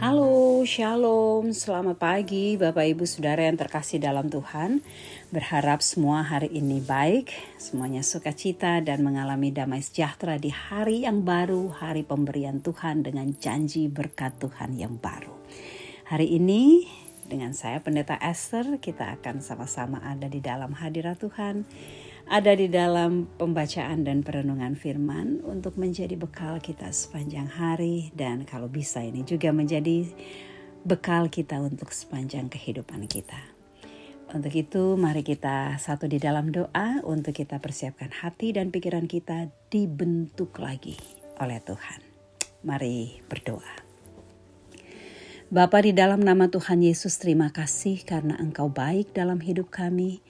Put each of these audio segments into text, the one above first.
Halo, shalom, selamat pagi Bapak Ibu Saudara yang terkasih dalam Tuhan. Berharap semua hari ini baik, semuanya sukacita dan mengalami damai sejahtera di hari yang baru, hari pemberian Tuhan dengan janji berkat Tuhan yang baru. Hari ini dengan saya Pendeta Esther, kita akan sama-sama ada di dalam hadirat Tuhan. Ada di dalam pembacaan dan perenungan firman untuk menjadi bekal kita sepanjang hari dan kalau bisa ini juga menjadi bekal kita untuk sepanjang kehidupan kita. Untuk itu mari kita satu di dalam doa untuk kita persiapkan hati dan pikiran kita dibentuk lagi oleh Tuhan. Mari berdoa. Bapa, di dalam nama Tuhan Yesus, terima kasih karena Engkau baik dalam hidup kami.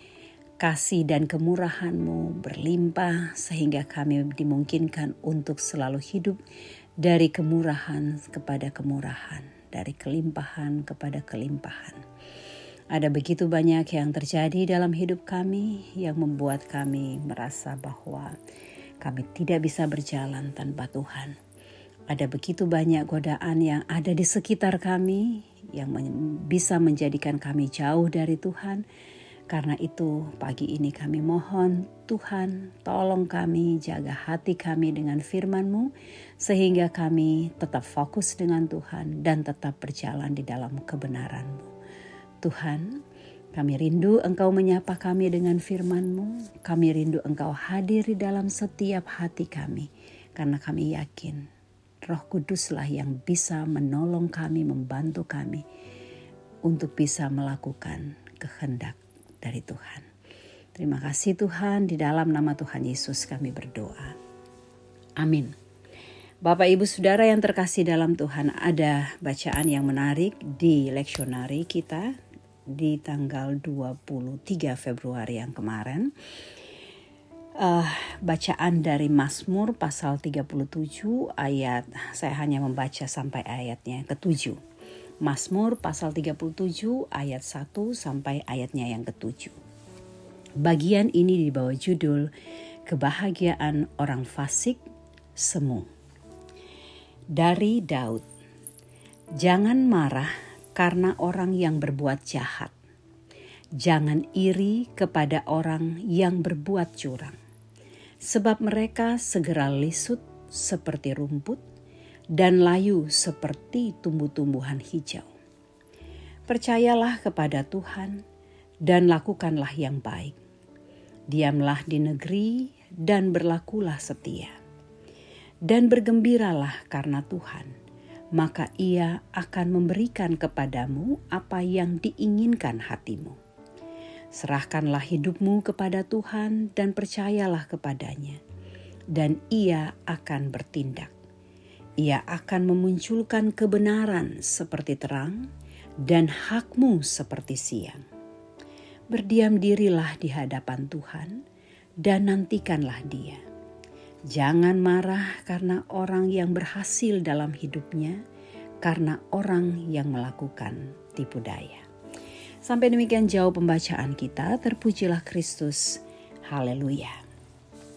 Kasih dan kemurahan-Mu berlimpah sehingga kami dimungkinkan untuk selalu hidup dari kemurahan kepada kemurahan, dari kelimpahan kepada kelimpahan. Ada begitu banyak yang terjadi dalam hidup kami yang membuat kami merasa bahwa kami tidak bisa berjalan tanpa Tuhan. Ada begitu banyak godaan yang ada di sekitar kami yang bisa menjadikan kami jauh dari Tuhan. Karena itu pagi ini kami mohon Tuhan tolong kami jaga hati kami dengan firman-Mu sehingga kami tetap fokus dengan Tuhan dan tetap berjalan di dalam kebenaran-Mu. Tuhan, kami rindu Engkau menyapa kami dengan firman-Mu. Kami rindu Engkau hadir di dalam setiap hati kami karena kami yakin Roh Kuduslah yang bisa menolong kami, membantu kami untuk bisa melakukan kehendak dari Tuhan. Terima kasih Tuhan, di dalam nama Tuhan Yesus kami berdoa. Amin. Bapak Ibu Saudara yang terkasih dalam Tuhan, ada bacaan yang menarik di leksionari kita di tanggal 23 Februari yang kemarin. Bacaan dari Mazmur pasal 37 ayat, saya hanya membaca sampai ayatnya yang ke-7. Mazmur pasal 37 ayat 1 sampai ayatnya yang ke-7. Bagian ini di bawah judul Kebahagiaan Orang Fasik Semu. Dari Daud. Jangan marah karena orang yang berbuat jahat. Jangan iri kepada orang yang berbuat curang. Sebab mereka segera lisut seperti rumput dan layu seperti tumbuh-tumbuhan hijau. Percayalah kepada Tuhan dan lakukanlah yang baik. Diamlah di negeri dan berlakulah setia. Dan bergembiralah karena Tuhan, maka Ia akan memberikan kepadamu apa yang diinginkan hatimu. Serahkanlah hidupmu kepada Tuhan dan percayalah kepadanya, dan Ia akan bertindak. Ia akan memunculkan kebenaran seperti terang dan hakmu seperti siang. Berdiam dirilah di hadapan Tuhan dan nantikanlah Dia. Jangan marah karena orang yang berhasil dalam hidupnya, karena orang yang melakukan tipu daya. Sampai demikian jauh pembacaan kita, terpujilah Kristus. Haleluya.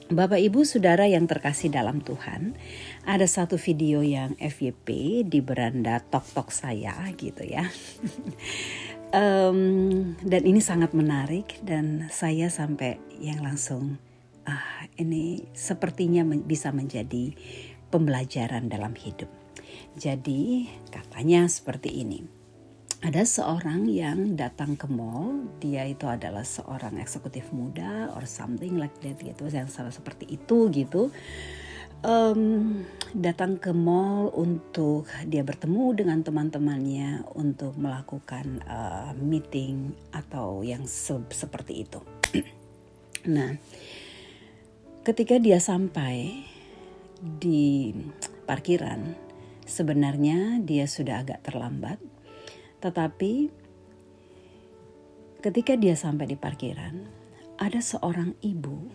Bapak Ibu Saudara yang terkasih dalam Tuhan, ada satu video yang FYP di beranda tok-tok saya gitu ya. Dan ini sangat menarik dan saya sampai yang langsung ini sepertinya bisa menjadi pembelajaran dalam hidup. Jadi katanya seperti ini. Ada seorang yang datang ke mall, dia itu adalah seorang eksekutif muda or something like that gitu, yang seperti itu gitu. Datang ke mall untuk dia bertemu dengan teman-temannya untuk melakukan meeting atau yang seperti itu. Nah, ketika dia sampai di parkiran, sebenarnya dia sudah agak terlambat. Tetapi ketika dia sampai di parkiran, ada seorang ibu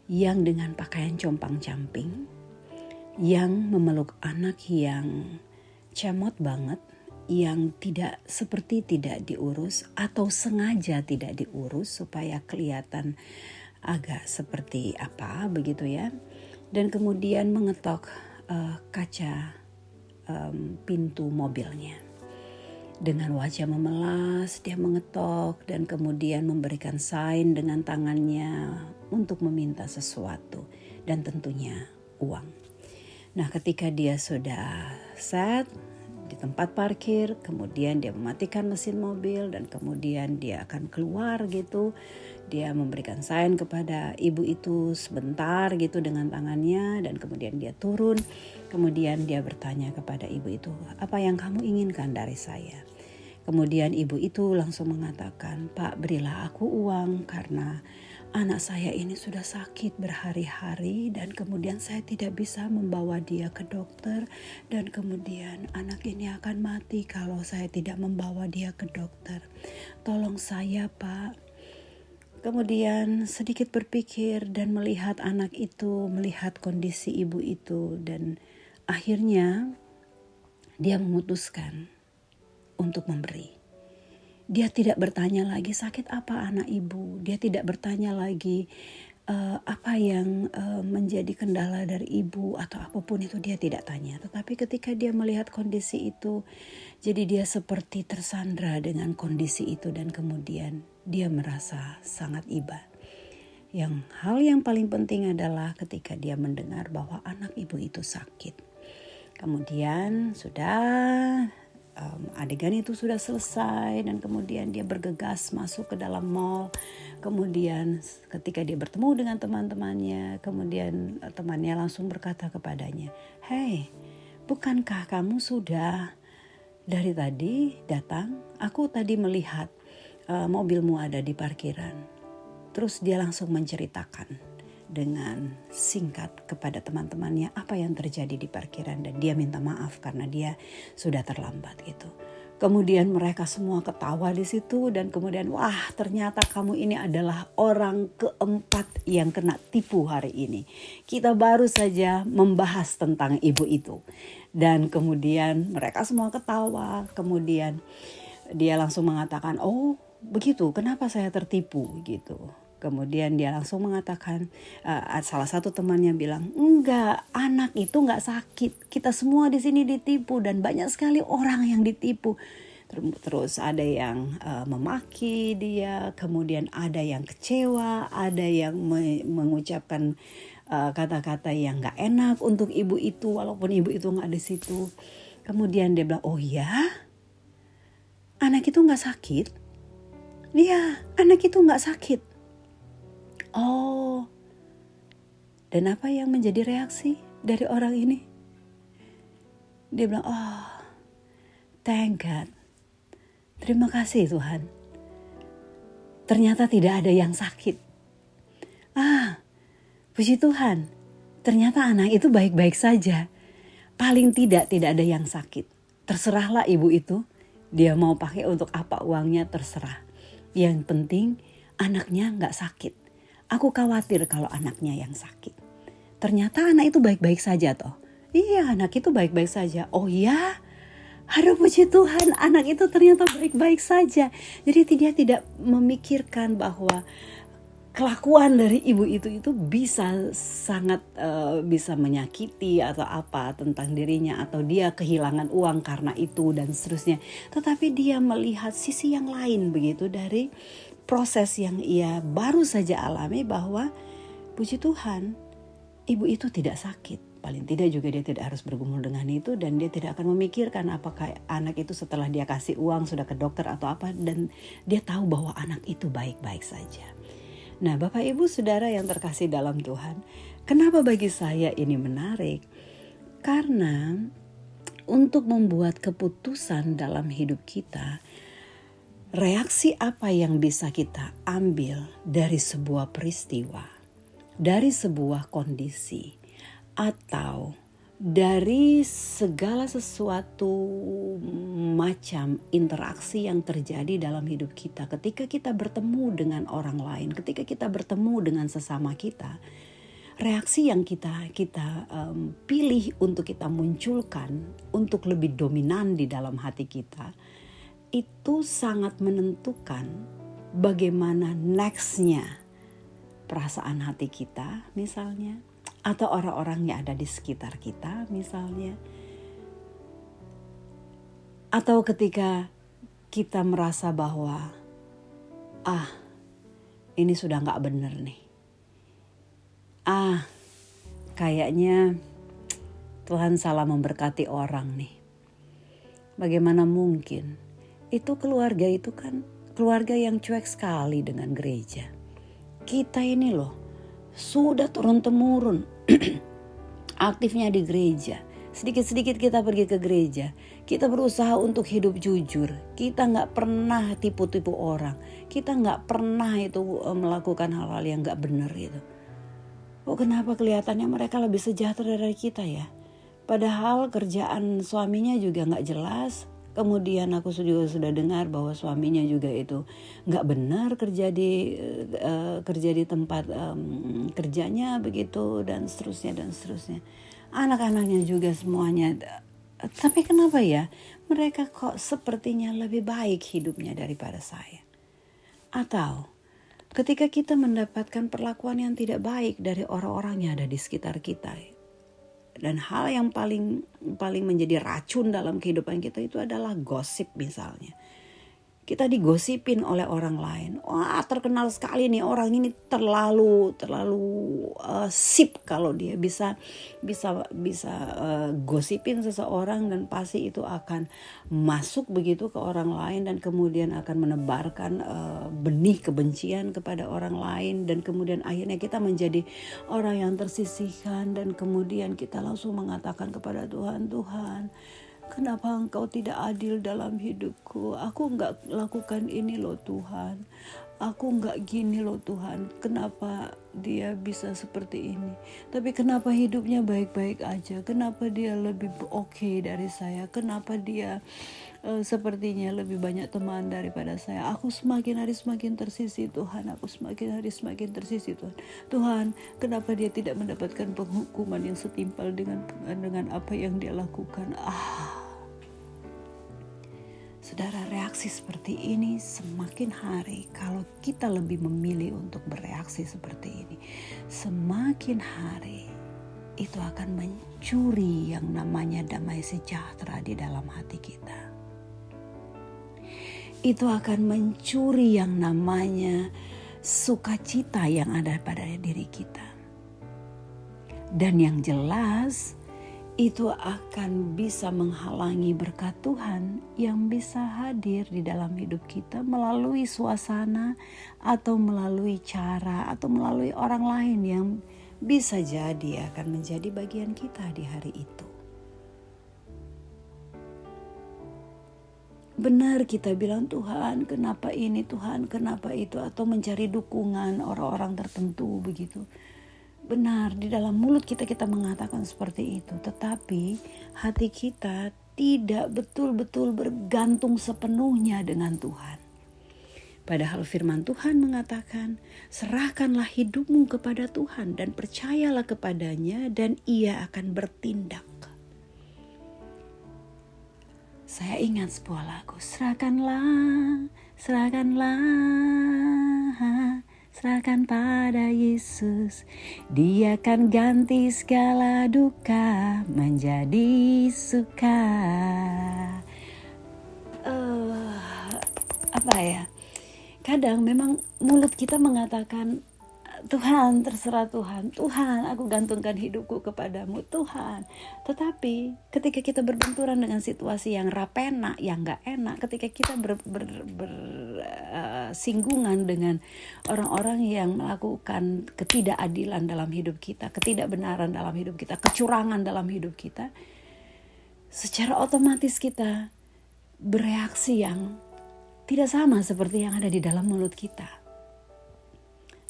yang dengan pakaian compang-camping, yang memeluk anak yang cemot banget, yang seperti tidak diurus atau sengaja tidak diurus supaya kelihatan agak seperti apa begitu ya. Dan kemudian mengetok kaca pintu mobilnya. Dengan wajah memelas, dia mengetok dan kemudian memberikan sign dengan tangannya untuk meminta sesuatu dan tentunya uang. Nah, ketika dia sudah set di tempat parkir, kemudian dia mematikan mesin mobil dan kemudian dia akan keluar gitu. Dia memberikan sign kepada ibu itu sebentar gitu dengan tangannya dan kemudian dia turun. Kemudian dia bertanya kepada ibu itu, "Apa yang kamu inginkan dari saya?" Kemudian ibu itu langsung mengatakan, "Pak, berilah aku uang karena anak saya ini sudah sakit berhari-hari dan kemudian saya tidak bisa membawa dia ke dokter dan kemudian anak ini akan mati kalau saya tidak membawa dia ke dokter. Tolong saya, Pak." Kemudian sedikit berpikir dan melihat anak itu, melihat kondisi ibu itu dan akhirnya dia memutuskan untuk memberi. Dia tidak bertanya lagi sakit apa anak ibu. Dia tidak bertanya lagi apa yang menjadi kendala dari ibu atau apapun itu dia tidak tanya. Tetapi ketika dia melihat kondisi itu, jadi dia seperti tersandra dengan kondisi itu dan kemudian dia merasa sangat iba. Hal yang paling penting adalah ketika dia mendengar bahwa anak ibu itu sakit. Kemudian sudah adegan itu sudah selesai dan kemudian dia bergegas masuk ke dalam mall. Kemudian ketika dia bertemu dengan teman-temannya, kemudian temannya langsung berkata kepadanya, "Hei, bukankah kamu sudah dari tadi datang? Aku tadi melihat mobilmu ada di parkiran." Terus dia langsung menceritakan dengan singkat kepada teman-temannya apa yang terjadi di parkiran dan dia minta maaf karena dia sudah terlambat gitu. Kemudian mereka semua ketawa di situ dan kemudian wah ternyata kamu ini adalah orang keempat yang kena tipu hari ini. Kita baru saja membahas tentang ibu itu dan kemudian mereka semua ketawa. Kemudian dia langsung mengatakan, "Oh begitu, kenapa saya tertipu?" gitu. Kemudian dia langsung mengatakan, salah satu temannya bilang, "Enggak, anak itu enggak sakit. Kita semua di sini ditipu dan banyak sekali orang yang ditipu." Terus ada yang memaki dia, kemudian ada yang kecewa, ada yang mengucapkan kata-kata yang enggak enak untuk ibu itu walaupun ibu itu enggak di situ. Kemudian dia bilang, "Oh ya? Anak itu enggak sakit?" "Iya, anak itu enggak sakit." "Oh, dan apa yang menjadi reaksi dari orang ini?" Dia bilang, "Oh, thank God. Terima kasih Tuhan. Ternyata tidak ada yang sakit. Puji Tuhan. Ternyata anak itu baik-baik saja. Paling tidak ada yang sakit. Terserahlah ibu itu. Dia mau pakai untuk apa uangnya terserah. Yang penting anaknya gak sakit. Aku khawatir kalau anaknya yang sakit. Ternyata anak itu baik-baik saja toh." "Iya, anak itu baik-baik saja." "Oh ya? Aduh puji Tuhan, anak itu ternyata baik-baik saja." Jadi dia tidak memikirkan bahwa kelakuan dari ibu itu bisa sangat bisa menyakiti atau apa tentang dirinya atau dia kehilangan uang karena itu dan seterusnya. Tetapi dia melihat sisi yang lain begitu dari proses yang ia baru saja alami bahwa puji Tuhan ibu itu tidak sakit. Paling tidak juga dia tidak harus bergumul dengan itu dan dia tidak akan memikirkan apakah anak itu setelah dia kasih uang sudah ke dokter atau apa dan dia tahu bahwa anak itu baik-baik saja. Nah, Bapak Ibu Saudara yang terkasih dalam Tuhan, kenapa bagi saya ini menarik? Karena untuk membuat keputusan dalam hidup kita, reaksi apa yang bisa kita ambil dari sebuah peristiwa, dari sebuah kondisi, atau dari segala sesuatu macam interaksi yang terjadi dalam hidup kita ketika kita bertemu dengan orang lain, ketika kita bertemu dengan sesama kita, reaksi yang kita pilih untuk kita munculkan untuk lebih dominan di dalam hati kita itu sangat menentukan bagaimana nextnya perasaan hati kita misalnya, atau orang-orang yang ada di sekitar kita misalnya. Atau ketika kita merasa bahwa ini sudah gak bener nih. Kayaknya Tuhan salah memberkati orang nih. Bagaimana mungkin? Itu keluarga itu kan keluarga yang cuek sekali dengan gereja. Kita ini loh sudah turun-temurun aktifnya di gereja. Sedikit-sedikit kita pergi ke gereja. Kita berusaha untuk hidup jujur. Kita gak pernah tipu-tipu orang. Kita gak pernah itu melakukan hal-hal yang gak benar itu. Kenapa kelihatannya mereka lebih sejahtera dari kita ya? Padahal kerjaan suaminya juga gak jelas. Kemudian aku juga sudah dengar bahwa suaminya juga itu gak benar kerja di tempat kerjanya begitu dan seterusnya dan seterusnya. Anak-anaknya juga semuanya. Tapi kenapa ya mereka kok sepertinya lebih baik hidupnya daripada saya? Atau ketika kita mendapatkan perlakuan yang tidak baik dari orang-orang yang ada di sekitar kita. Dan hal yang paling menjadi racun dalam kehidupan kita itu adalah gosip misalnya. Kita digosipin oleh orang lain. Terkenal sekali nih orang ini terlalu sip kalau dia bisa gosipin seseorang dan pasti itu akan masuk begitu ke orang lain dan kemudian akan menebarkan benih kebencian kepada orang lain dan kemudian akhirnya kita menjadi orang yang tersisihkan dan kemudian kita langsung mengatakan kepada Tuhan, kenapa Engkau tidak adil dalam hidupku? Aku enggak lakukan ini loh Tuhan. Aku enggak gini loh Tuhan. Kenapa dia bisa seperti ini? Tapi kenapa hidupnya baik-baik aja? Kenapa dia lebih oke dari saya? Kenapa dia sepertinya lebih banyak teman daripada saya? Aku semakin hari semakin tersisih Tuhan. Aku semakin hari semakin tersisih Tuhan. Tuhan, kenapa dia tidak mendapatkan penghukuman yang setimpal dengan apa yang dia lakukan? Saudara, reaksi seperti ini semakin hari kalau kita lebih memilih untuk bereaksi seperti ini, semakin hari itu akan mencuri yang namanya damai sejahtera di dalam hati kita. Itu akan mencuri yang namanya sukacita yang ada pada diri kita. Dan yang jelas itu akan bisa menghalangi berkat Tuhan yang bisa hadir di dalam hidup kita melalui suasana atau melalui cara atau melalui orang lain yang bisa jadi akan menjadi bagian kita di hari itu. Benar kita bilang Tuhan kenapa ini, Tuhan kenapa itu, atau mencari dukungan orang-orang tertentu begitu. Benar, di dalam mulut kita mengatakan seperti itu. Tetapi hati kita tidak betul-betul bergantung sepenuhnya dengan Tuhan. Padahal firman Tuhan mengatakan, serahkanlah hidupmu kepada Tuhan dan percayalah kepadanya dan Ia akan bertindak. Saya ingat sebuah lagu, serahkanlah, serahkan pada Yesus, Dia akan ganti segala duka menjadi suka. Kadang memang mulut kita mengatakan, Tuhan terserah Tuhan, Tuhan aku gantungkan hidupku kepadamu Tuhan. Tetapi ketika kita berbenturan dengan situasi yang rapena, yang gak enak, ketika kita bersinggungan dengan orang-orang yang melakukan ketidakadilan dalam hidup kita, ketidakbenaran dalam hidup kita, kecurangan dalam hidup kita, secara otomatis kita bereaksi yang tidak sama seperti yang ada di dalam mulut kita.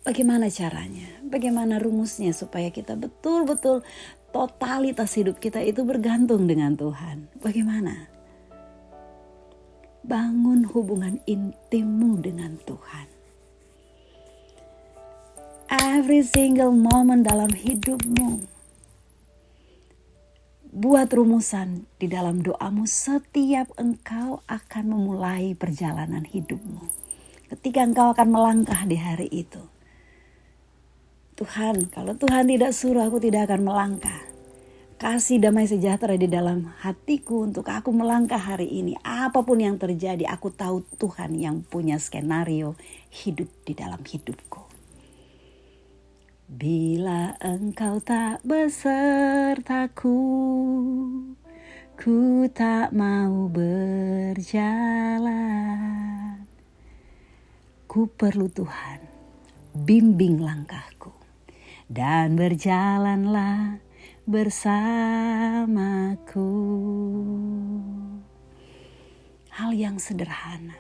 Bagaimana caranya? Bagaimana rumusnya supaya kita betul-betul totalitas hidup kita itu bergantung dengan Tuhan? Bagaimana? Bangun hubungan intimmu dengan Tuhan. Every single moment dalam hidupmu. Buat rumusan di dalam doamu setiap engkau akan memulai perjalanan hidupmu. Ketika engkau akan melangkah di hari itu. Tuhan, kalau Tuhan tidak suruh aku tidak akan melangkah. Kasih damai sejahtera di dalam hatiku untuk aku melangkah hari ini. Apapun yang terjadi, aku tahu Tuhan yang punya skenario hidup di dalam hidupku. Bila engkau tak besertaku, ku tak mau berjalan. Ku perlu Tuhan, bimbing langkahku, dan berjalanlah bersamaku. Hal yang sederhana,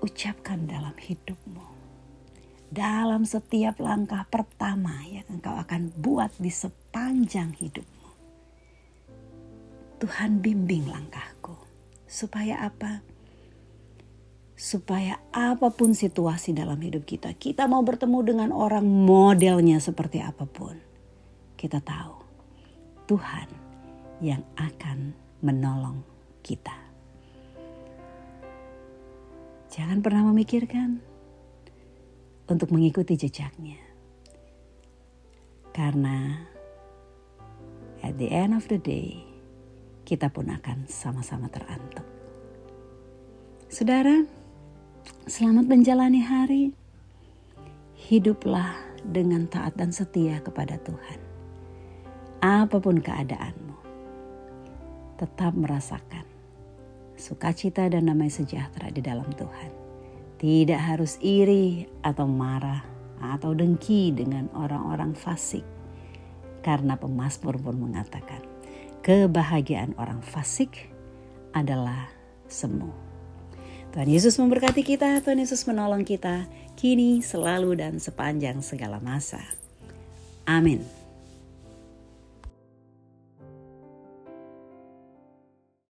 ucapkan dalam hidupmu. Dalam setiap langkah pertama yang engkau akan buat di sepanjang hidupmu. Tuhan bimbing langkahku. Supaya apa? Supaya apapun situasi dalam hidup kita, kita mau bertemu dengan orang modelnya seperti apapun, kita tahu Tuhan yang akan menolong kita. Jangan pernah memikirkan untuk mengikuti jejaknya. Karena at the end of the day, kita pun akan sama-sama terantuk. Saudara, selamat menjalani hari. Hiduplah dengan taat dan setia kepada Tuhan. Apapun keadaanmu, tetap merasakan sukacita dan damai sejahtera di dalam Tuhan. Tidak harus iri atau marah atau dengki dengan orang-orang fasik. Karena pemazmur pun mengatakan, kebahagiaan orang fasik adalah semu. Tuhan Yesus memberkati kita, Tuhan Yesus menolong kita, kini, selalu, dan sepanjang segala masa. Amin.